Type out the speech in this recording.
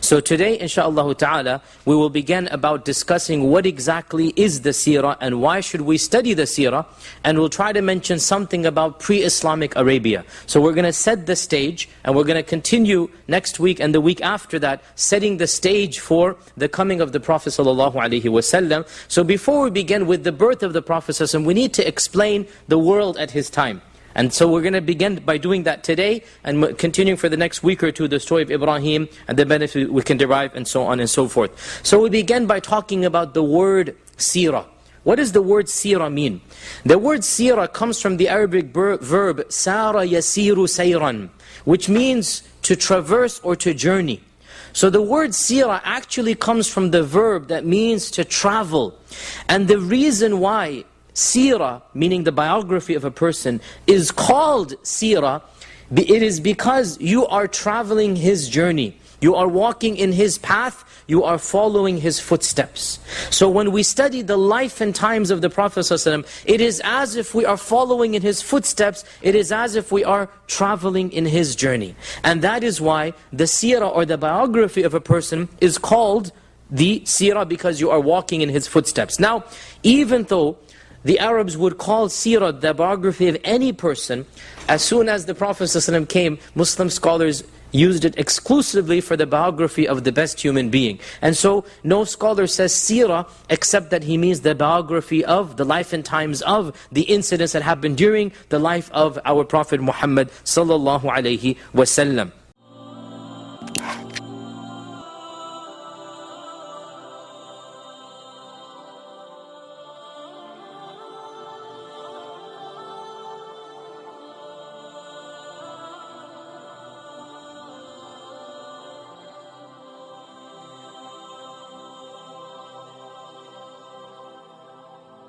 So today, inshaAllah ta'ala, we will begin about discussing what exactly is the seerah and why should we study the seerah, and we'll try to mention something about pre-Islamic Arabia. So we're going to set the stage, and we're going to continue next week and the week after that, setting the stage for the coming of the Prophet ﷺ. So before we begin with the birth of the Prophet ﷺ, we need to explain the world at his time. And so we're going to begin by doing that today, and continuing for the next week or two the story of Ibrahim and the benefit we can derive, and so on and so forth. So we begin by talking about the word seerah. What does the word seerah mean? The word seerah comes from the Arabic verb sara yasiru sayran, which means to traverse or to journey. So the word seerah actually comes from the verb that means to travel. And the reason why seerah, meaning the biography of a person, is called seerah, it is because you are traveling his journey. You are walking in his path, you are following his footsteps. So when we study the life and times of the Prophet ﷺ, it is as if we are following in his footsteps, it is as if we are traveling in his journey. And that is why the seerah, or the biography of a person, is called the seerah, because you are walking in his footsteps. Now, even though the Arabs would call seerah the biography of any person, as soon as the Prophet ﷺ came, Muslim scholars used it exclusively for the biography of the best human being. And so no scholar says seerah except that he means the biography of the life and times of the incidents that happened during the life of our Prophet Muhammad sallallahu alaihi wasallam.